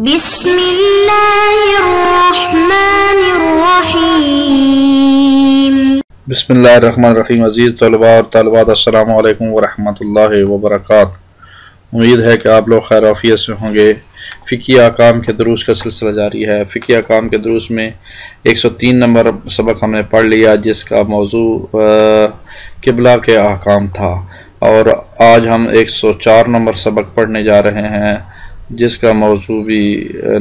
بسم اللہ الرحمن الرحیم۔ بسم اللہ الرحمن الرحیم۔ عزیز طلباء اور طالبات، السلام علیکم ورحمۃ اللہ وبرکاتہ۔ امید ہے کہ آپ لوگ خیر عافیت سے ہوں گے۔ فقہی احکام کے دروس کا سلسلہ جاری ہے۔ فقہی احکام کے دروس میں 103 نمبر سبق ہم نے پڑھ لیا، جس کا موضوع قبلہ کے احکام تھا، اور آج ہم 104 نمبر سبق پڑھنے جا رہے ہیں، جس کا موضوع بھی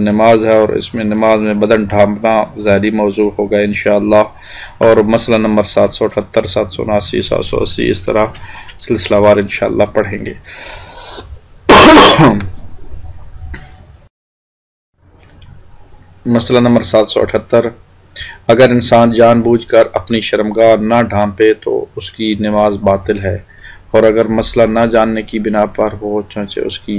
نماز ہے، اور اس میں نماز میں بدن ڈھانپنا ذیلی موضوع ہوگا انشاءاللہ، اور مسئلہ نمبر 778 779 780 اس طرح سلسلہ وار انشاءاللہ پڑھیں گے۔ مسئلہ نمبر 778، اگر انسان جان بوجھ کر اپنی شرمگاہ نہ ڈھانپے تو اس کی نماز باطل ہے، اور اگر مسئلہ نہ جاننے کی بنا پر ہو، چونچہ اس کی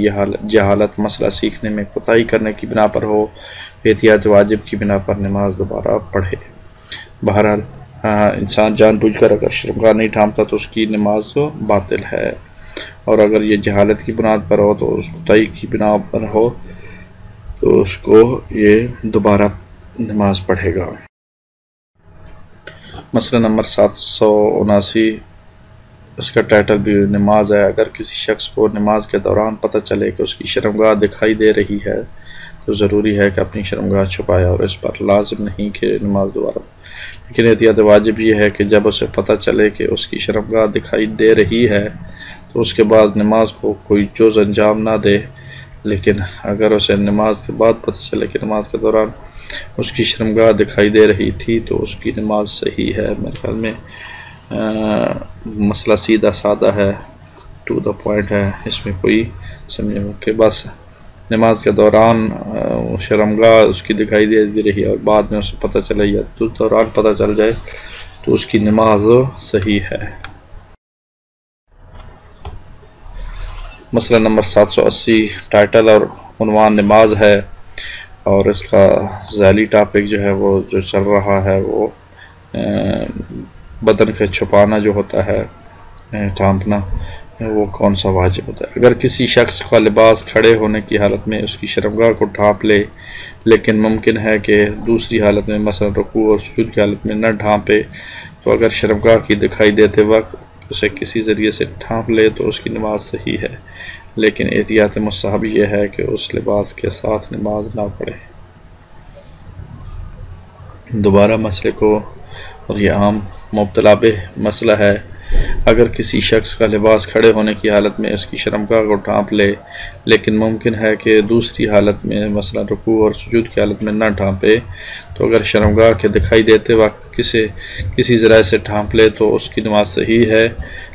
جہالت مسئلہ سیکھنے میں کوتاہی کرنے کی بنا پر ہو، احتیاط واجب کی بنا پر نماز دوبارہ پڑھے۔ بہرحال انسان جان بوجھ کر اگر شرمگاہ نہیں ڈھانپتا تو اس کی نماز باطل ہے، اور اگر یہ جہالت کی بنیاد پر ہو تو اس کوتاہی کی بنا پر ہو تو اس کو یہ دوبارہ نماز پڑھے گا۔ مسئلہ نمبر 779، اس کا ٹائٹل بھی نماز ہے۔ اگر کسی شخص کو نماز کے دوران پتہ چلے کہ اس کی شرمگاہ دکھائی دے رہی ہے تو ضروری ہے کہ اپنی شرمگاہ چھپائے، اور اس پر لازم نہیں کہ نماز دوبارہ، لیکن احتیاط واجب یہ ہے کہ جب اسے پتہ چلے کہ اس کی شرمگاہ دکھائی دے رہی ہے تو اس کے بعد نماز کو کوئی جز انجام نہ دے، لیکن اگر اسے نماز کے بعد پتہ چلے کہ نماز کے دوران اس کی شرمگاہ دکھائی دے رہی تھی تو اس کی نماز صحیح ہے۔ میرے خیال میں مسئلہ سیدھا سادہ ہے، ٹو دا پوائنٹ ہے، اس میں کوئی سمجھے کہ بس نماز کے دوران شرمگاہ اس کی دکھائی دے رہی ہے اور بعد میں اسے پتہ چلے یا دوران پتہ چل جائے تو اس کی نماز صحیح ہے۔ مسئلہ نمبر 780، ٹائٹل اور عنوان نماز ہے، اور اس کا ذیلی ٹاپک جو ہے وہ جو چل رہا ہے وہ بدن کے چھپانا جو ہوتا ہے، ڈھانپنا، وہ کون سا واجب ہوتا ہے۔ اگر کسی شخص کا لباس کھڑے ہونے کی حالت میں اس کی شرمگاہ کو ڈھانپ لے، لیکن ممکن ہے کہ دوسری حالت میں مثلا رکوع اور سجود کی حالت میں نہ ڈھانپے، تو اگر شرمگاہ کی دکھائی دیتے وقت اسے کسی ذریعے سے ڈھانپ لے تو اس کی نماز صحیح ہے، لیکن احتیاط مستحب یہ ہے کہ اس لباس کے ساتھ نماز نہ پڑھے۔ دوبارہ مسئلے کو، اور یہ عام مبتلا بہ مسئلہ ہے، اگر کسی شخص کا لباس کھڑے ہونے کی حالت میں اس کی شرمگاہ کو ڈھانپ لے، لیکن ممکن ہے کہ دوسری حالت میں مثلا رکوع اور سجود کی حالت میں نہ ڈھانپے، تو اگر شرمگاہ کے دکھائی دیتے وقت کسی ذرائع سے ڈھانپ لے تو اس کی نماز صحیح ہے،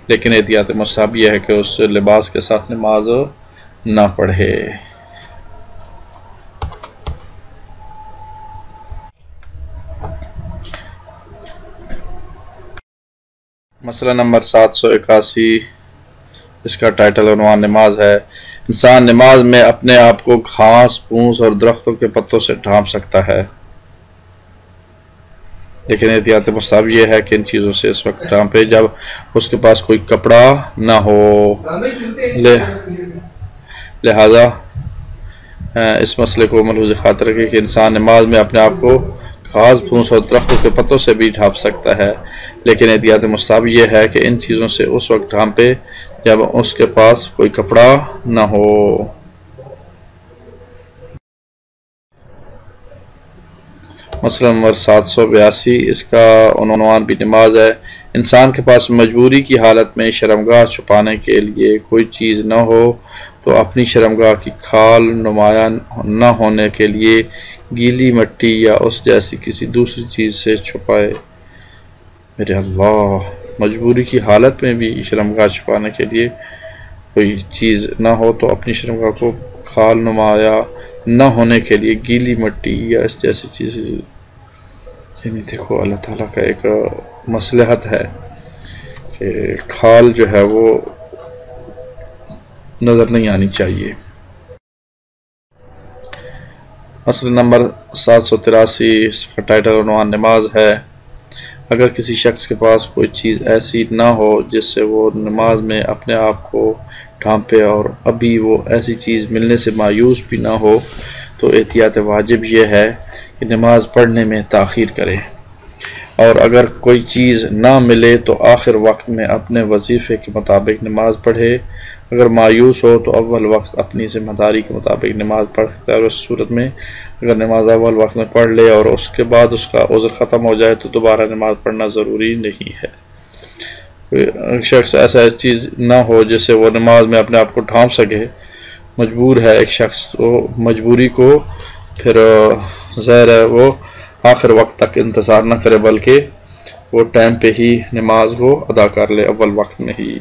لیکن احتیاط مستحب یہ ہے کہ اس لباس کے ساتھ نماز نہ پڑھے۔ مسئلہ نمبر 781، اس کا ٹائٹل عنوان نماز ہے۔ انسان نماز میں اپنے آپ کو گھاس پھوس اور درختوں کے پتوں سے ڈھانپ سکتا ہے، لیکن احتیاط مستحب یہ ہے کہ ان چیزوں سے اس وقت ڈھانپے جب اس کے پاس کوئی کپڑا نہ ہو۔ لہذا اس مسئلے کو ملحوظ خاطر رکھیں کہ انسان نماز میں اپنے آپ کو گھاس پھوس اور درختوں کے پتوں سے بھی ڈھانپ سکتا ہے، لیکن احتیاط مستحب یہ ہے کہ ان چیزوں سے اس وقت ڈھانپے جب اس کے پاس کوئی کپڑا نہ ہو۔ مسئلہ نمبر 782، اس کا عنوان بھی نماز ہے۔ انسان کے پاس مجبوری کی حالت میں شرمگاہ چھپانے کے لیے کوئی چیز نہ ہو تو اپنی شرمگاہ کی کھال نمایاں نہ ہونے کے لیے گیلی مٹی یا اس جیسی کسی دوسری چیز سے چھپائے۔ میرے اللہ، مجبوری کی حالت میں بھی شرمگاہ چھپانے کے لیے کوئی چیز نہ ہو تو اپنی شرمگاہ کو کھال نمایاں نہ ہونے کے لیے گیلی مٹی یا اس جیسی چیز، یعنی دیکھو اللہ تعالیٰ کا ایک مصلحت ہے کہ کھال جو ہے وہ نظر نہیں آنی چاہیے۔ مسئلہ نمبر 783، اس کا ٹائٹل عنوان نماز ہے۔ اگر کسی شخص کے پاس کوئی چیز ایسی نہ ہو جس سے وہ نماز میں اپنے آپ کو ڈھانپے اور ابھی وہ ایسی چیز ملنے سے مایوس بھی نہ ہو تو احتیاط واجب یہ ہے کہ نماز پڑھنے میں تاخیر کرے، اور اگر کوئی چیز نہ ملے تو آخر وقت میں اپنے وظیفے کے مطابق نماز پڑھے۔ اگر مایوس ہو تو اول وقت اپنی ذمہ داری کے مطابق نماز پڑھتا ہے، اور اس صورت میں اگر نماز اول وقت میں پڑھ لے اور اس کے بعد اس کا عذر ختم ہو جائے تو دوبارہ نماز پڑھنا ضروری نہیں ہے۔ کوئی شخص ایسا چیز نہ ہو جسے وہ نماز میں اپنے آپ کو ڈھانپ سکے، مجبور ہے ایک شخص تو مجبوری کو پھر ظاہر ہے وہ آخر وقت تک انتظار نہ کرے بلکہ وہ ٹائم پہ ہی نماز کو ادا کر لے، اول وقت میں ہی۔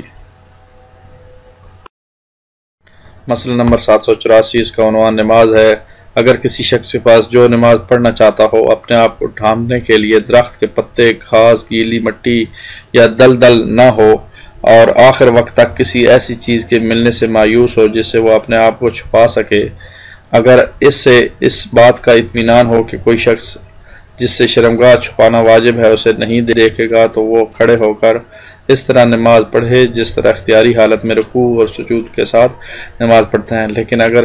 مسئلہ نمبر 784، اس کا عنوان نماز ہے۔ اگر کسی شخص کے پاس جو نماز پڑھنا چاہتا ہو اپنے آپ کو ڈھانپنے کے لیے درخت کے پتے، گھاس، گیلی مٹی یا دلدل نہ ہو، اور آخر وقت تک کسی ایسی چیز کے ملنے سے مایوس ہو جس سے وہ اپنے آپ کو چھپا سکے، اگر اس سے اس بات کا اطمینان ہو کہ کوئی شخص جس سے شرمگاہ چھپانا واجب ہے اسے نہیں دیکھے گا تو وہ کھڑے ہو کر اس طرح نماز پڑھے جس طرح اختیاری حالت میں رکوع اور سجود کے ساتھ نماز پڑھتے ہیں۔ لیکن اگر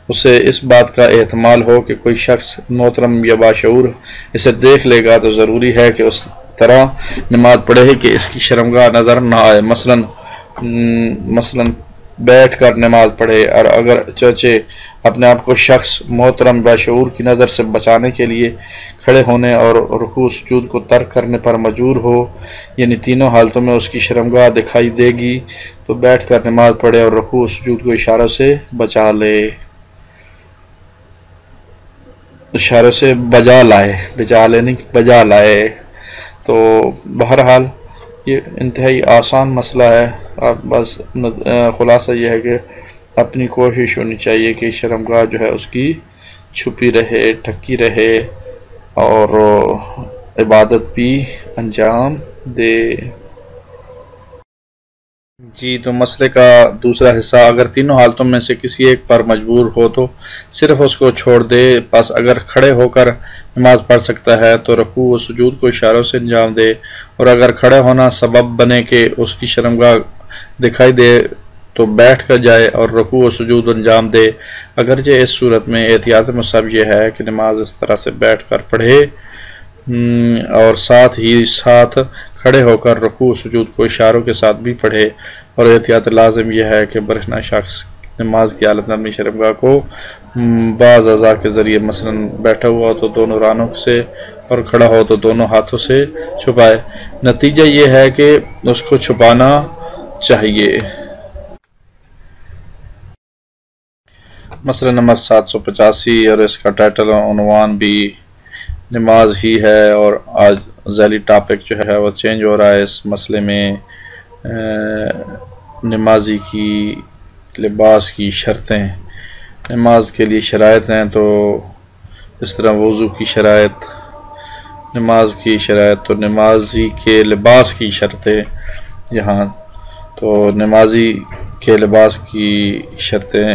اسے اس بات کا احتمال ہو کہ کوئی شخص محترم یا باشعور اسے دیکھ لے گا تو ضروری ہے کہ اس طرح نماز پڑھے کہ اس کی شرمگاہ نظر نہ آئے، مثلا بیٹھ کر نماز پڑھے، اور اگر چاچے اپنے آپ کو شخص محترم باشعور کی نظر سے بچانے کے لیے کھڑے ہونے اور رکوع سجود کو ترک کرنے پر مجبور ہو، یعنی تینوں حالتوں میں اس کی شرمگاہ دکھائی دے گی، تو بیٹھ کر نماز پڑھے اور رکوع سجود کو اشاروں سے بچا لے، اشاروں سے بجا لائے۔ تو بہرحال یہ انتہائی آسان مسئلہ ہے، اب بس خلاصہ یہ ہے کہ اپنی کوشش ہونی چاہیے کہ شرمگاہ جو ہے اس کی چھپی رہے، ڈھکی رہے اور عبادت بھی انجام دے۔ جی، تو مسئلے کا دوسرا حصہ، اگر تینوں حالتوں میں سے کسی ایک پر مجبور ہو تو صرف اس کو چھوڑ دے، پس اگر کھڑے ہو کر نماز پڑھ سکتا ہے تو رکوع و سجود کو اشاروں سے انجام دے، اور اگر کھڑے ہونا سبب بنے کہ اس کی شرمگاہ دکھائی دے تو بیٹھ کر جائے اور رکوع و سجود انجام دے۔ اگرچہ اس صورت میں احتیاط مصحف یہ ہے کہ نماز اس طرح سے بیٹھ کر پڑھے اور ساتھ ہی ساتھ کھڑے ہو کر رکوع و سجود کو اشاروں کے ساتھ بھی پڑھے، اور احتیاط لازم یہ ہے کہ برہنہ شخص نماز کی حالت میں اپنی شرمگاہ کو بعض اعضاء کے ذریعے مثلا بیٹھا ہوا ہو تو دونوں رانوں سے اور کھڑا ہو تو دونوں ہاتھوں سے چھپائے۔ نتیجہ یہ ہے کہ اس کو چھپانا چاہیے۔ مسئلہ نمبر 785 اور اس کا ٹائٹل عنوان بھی نماز ہی ہے، اور آج ذیلی ٹاپک جو ہے وہ چینج ہو رہا ہے اس مسئلے میں۔ نمازی کی لباس کی شرطیں، نماز کے لیے شرائط ہیں، تو اس طرح وضو کی شرائط، نماز کی شرائط، تو نمازی کے لباس کی شرطیں یہاں، تو نمازی کے لباس کی شرطیں،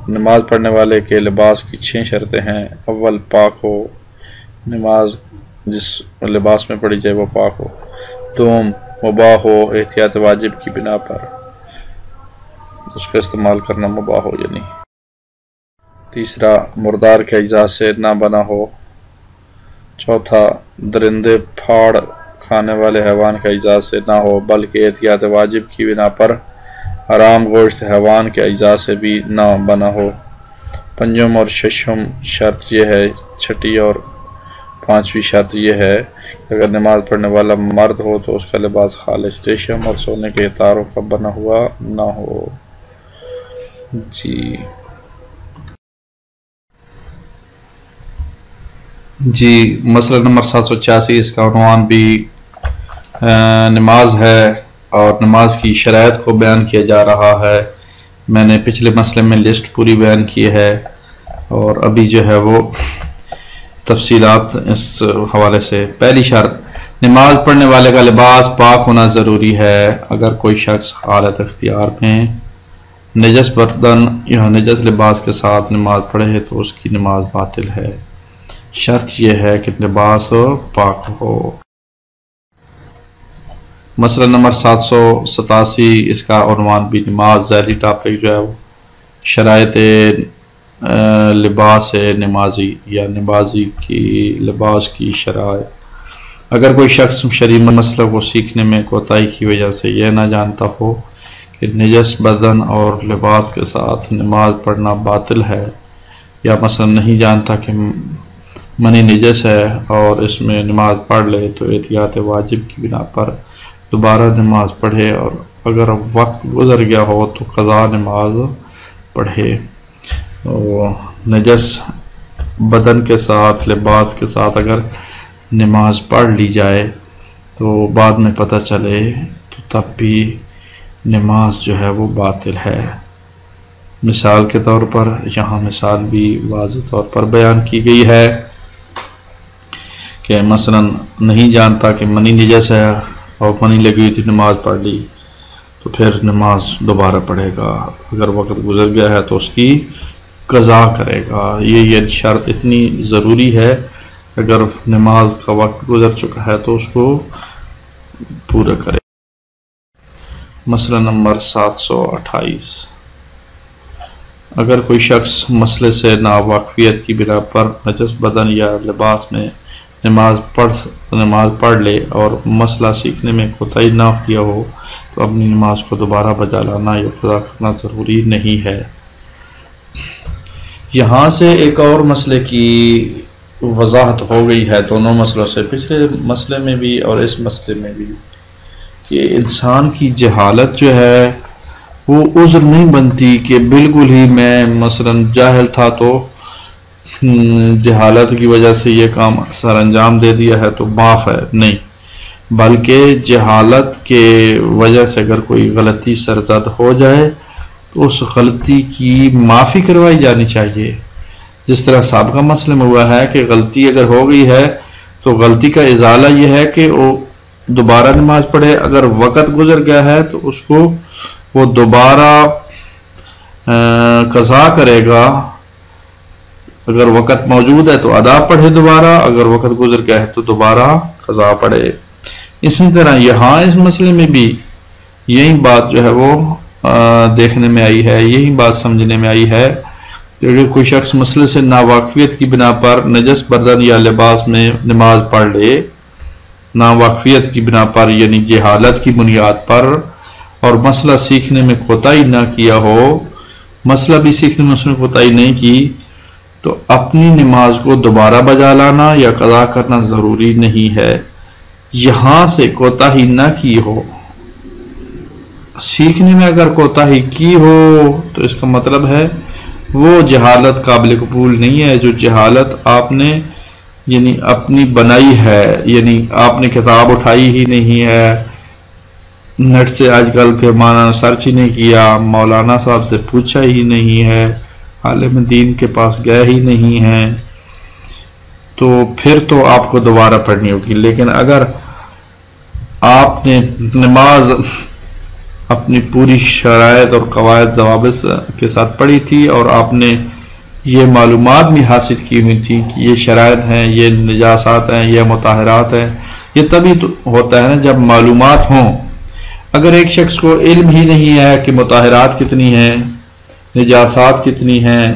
نماز پڑھنے والے کے لباس کی 6 شرطیں ہیں۔ اول، پاک ہو، نماز جس لباس میں پڑھی جائے وہ پاک ہو۔ دوم، مباح ہو، احتیاط واجب کی بنا پر اس کا استعمال کرنا مباح ہو یا نہیں۔ تیسرا، مردار کے اجزاء سے نہ بنا ہو۔ چوتھا، درندے پھاڑ کھانے والے حیوان کے اجزاء سے نہ ہو بلکہ احتیاط واجب کی بنا پر حرام گوشت حیوان کے اجزاء سے بھی نہ بنا ہو۔ پنجم اور ششم شرط یہ ہے، چھٹی اور 5ویں شرط یہ ہے کہ اگر نماز پڑھنے والا مرد ہو تو اس کا لباس خالص ریشم اور سونے کے تاروں کا بنا ہوا نہ ہو۔ جی، مسئلہ نمبر 786، اس کا عنوان بھی نماز ہے اور نماز کی شرائط کو بیان کیا جا رہا ہے۔ میں نے پچھلے مسئلے میں لسٹ پوری بیان کی ہے اور ابھی جو ہے وہ تفصیلات اس حوالے سے۔ پہلی شرط، نماز پڑھنے والے کا لباس پاک ہونا ضروری ہے۔ اگر کوئی شخص حالت اختیار میں نجس برتن یا نجس لباس کے ساتھ نماز پڑھے تو اس کی نماز باطل ہے۔ شرط یہ ہے کہ لباس پاک ہو۔ مسئلہ نمبر 787، اس کا عنوان بھی نماز ذیلی ٹاپک جو ہے وہ شرائط لباس نمازی یا نمازی کی لباس کی شرائط۔ اگر کوئی شخص شرعی مسئلہ کو سیکھنے میں کوتاہی کی وجہ سے یہ نہ جانتا ہو کہ نجس بدن اور لباس کے ساتھ نماز پڑھنا باطل ہے، یا مثلا نہیں جانتا کہ منی نجس ہے اور اس میں نماز پڑھ لے، تو احتیاط واجب کی بنا پر دوبارہ نماز پڑھے، اور اگر وقت گزر گیا ہو تو قضا نماز پڑھے۔ نجس بدن کے ساتھ لباس کے ساتھ اگر نماز پڑھ لی جائے تو بعد میں پتہ چلے تو تب بھی نماز جو ہے وہ باطل ہے۔ مثال کے طور پر یہاں مثال بھی واضح طور پر بیان کی گئی ہے کہ مثلا نہیں جانتا کہ منی نجس ہے اور منی لگی ہوئی تھی، نماز پڑھ لی، تو پھر نماز دوبارہ پڑھے گا۔ اگر وقت گزر گیا ہے تو اس کی قضا کرے گا۔ یہ شرط اتنی ضروری ہے، اگر نماز کا وقت گزر چکا ہے تو اس کو پورا کرے۔ مسئلہ نمبر 728، اگر کوئی شخص مسئلے سے ناواقفیت کی بنا پر نجس بدن یا لباس میں نماز پڑھ لے اور مسئلہ سیکھنے میں کوتاہی نہ کیا ہو تو اپنی نماز کو دوبارہ بجا لانا یا قضا کرنا ضروری نہیں ہے۔ یہاں سے ایک اور مسئلے کی وضاحت ہو گئی ہے، دونوں مسئلوں سے، پچھلے مسئلے میں بھی اور اس مسئلے میں بھی، کہ انسان کی جہالت جو ہے وہ عذر نہیں بنتی کہ بالکل ہی میں مثلا جاہل تھا تو جہالت کی وجہ سے یہ کام سر انجام دے دیا ہے تو معاف ہے، نہیں، بلکہ جہالت کے وجہ سے اگر کوئی غلطی سرزد ہو جائے تو اس غلطی کی معافی کروائی جانی چاہیے۔ جس طرح سابقہ مسئلے میں ہوا ہے کہ غلطی اگر ہو گئی ہے تو غلطی کا ازالہ یہ ہے کہ وہ دوبارہ نماز پڑھے، اگر وقت گزر گیا ہے تو اس کو وہ دوبارہ قضا کرے گا، اگر وقت موجود ہے تو ادا پڑھے دوبارہ، اگر وقت گزر گیا ہے تو دوبارہ قضا پڑھے۔ اسی طرح یہاں اس مسئلے میں بھی یہی بات جو ہے وہ دیکھنے میں آئی ہے، یہی بات سمجھنے میں آئی ہے کہ اگر کوئی شخص مسئلے سے ناواقفیت کی بنا پر نجس بدن یا لباس میں نماز پڑھ لے، ناواقفیت کی بنا پر یعنی جہالت کی بنیاد پر، اور مسئلہ سیکھنے میں کوتاہی نہ کیا ہو، مسئلہ بھی سیکھنے میں اس نے کوتاہی نہیں کی، تو اپنی نماز کو دوبارہ بجا لانا یا قضا کرنا ضروری نہیں ہے۔ یہاں سے کوتاہی نہ کی ہو، سیکھنے میں اگر کوتاہی کی ہو تو اس کا مطلب ہے وہ جہالت قابل قبول نہیں ہے۔ جو جہالت آپ نے یعنی اپنی بنائی ہے، یعنی آپ نے کتاب اٹھائی ہی نہیں ہے، نیٹ سے آج کل کے معنی سرچ ہی نہیں کیا، مولانا صاحب سے پوچھا ہی نہیں ہے، عالم دین کے پاس گئے ہی نہیں ہے، تو پھر تو آپ کو دوبارہ پڑھنی ہوگی۔ لیکن اگر آپ نے نماز اپنی پوری شرائط اور قواعد ضوابط کے ساتھ پڑھی تھی اور آپ نے یہ معلومات بھی حاصل کی ہوئی تھی کہ یہ شرائط ہیں، یہ نجاسات ہیں، یہ مطہرات ہیں، یہ تبھی تو ہوتا ہے نا جب معلومات ہوں۔ اگر ایک شخص کو علم ہی نہیں ہے کہ مطہرات کتنی ہیں، نجاسات کتنی ہیں،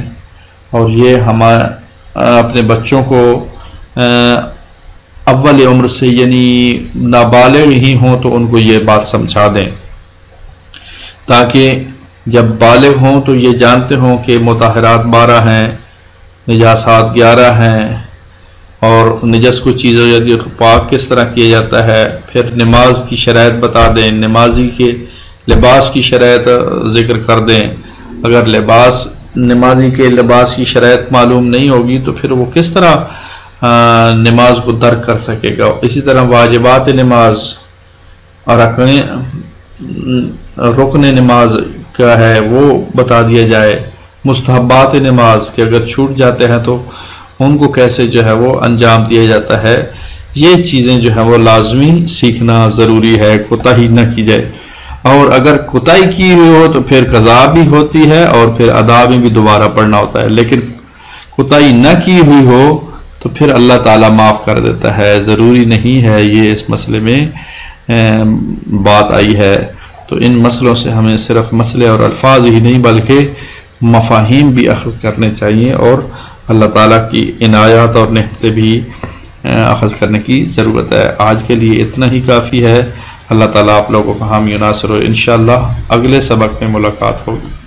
اور یہ ہم اپنے بچوں کو اول عمر سے یعنی نابالغ ہی ہوں تو ان کو یہ بات سمجھا دیں، تاکہ جب بالغ ہوں تو یہ جانتے ہوں کہ مطہرات 12 ہیں، نجاسات 11 ہیں، اور نجس کو چیز ہو جاتی ہے تو پاک کس طرح کیا جاتا ہے۔ پھر نماز کی شرائط بتا دیں، نمازی کے لباس کی شرائط ذکر کر دیں۔ اگر نمازی کے لباس کی شرائط معلوم نہیں ہوگی تو پھر وہ کس طرح نماز کو درک کر سکے گا۔ اسی طرح واجبات نماز اور رکن نماز کیا ہے وہ بتا دیا جائے، مستحبات نماز کہ اگر چھوٹ جاتے ہیں تو ان کو کیسے جو ہے وہ انجام دیا جاتا ہے، یہ چیزیں جو ہے وہ لازمی سیکھنا ضروری ہے، کوتاہی نہ کی جائے۔ اور اگر کوتاہی کی ہوئی ہو تو پھر قضا بھی ہوتی ہے اور پھر ادا میں بھی دوبارہ پڑھنا ہوتا ہے، لیکن کوتاہی نہ کی ہوئی ہو تو پھر اللہ تعالیٰ معاف کر دیتا ہے، ضروری نہیں ہے۔ یہ اس مسئلے میں بات آئی ہے، تو ان مسئلوں سے ہمیں صرف مسئلے اور الفاظ ہی نہیں بلکہ مفاہیم بھی اخذ کرنے چاہیے اور اللہ تعالیٰ کی عنایات اور نعمتیں بھی اخذ کرنے کی ضرورت ہے۔ آج کے لیے اتنا ہی کافی ہے۔ اللہ تعالیٰ آپ لوگوں کو حامی و ناصر ہو۔ انشاءاللہ اگلے سبق میں ملاقات ہوگی۔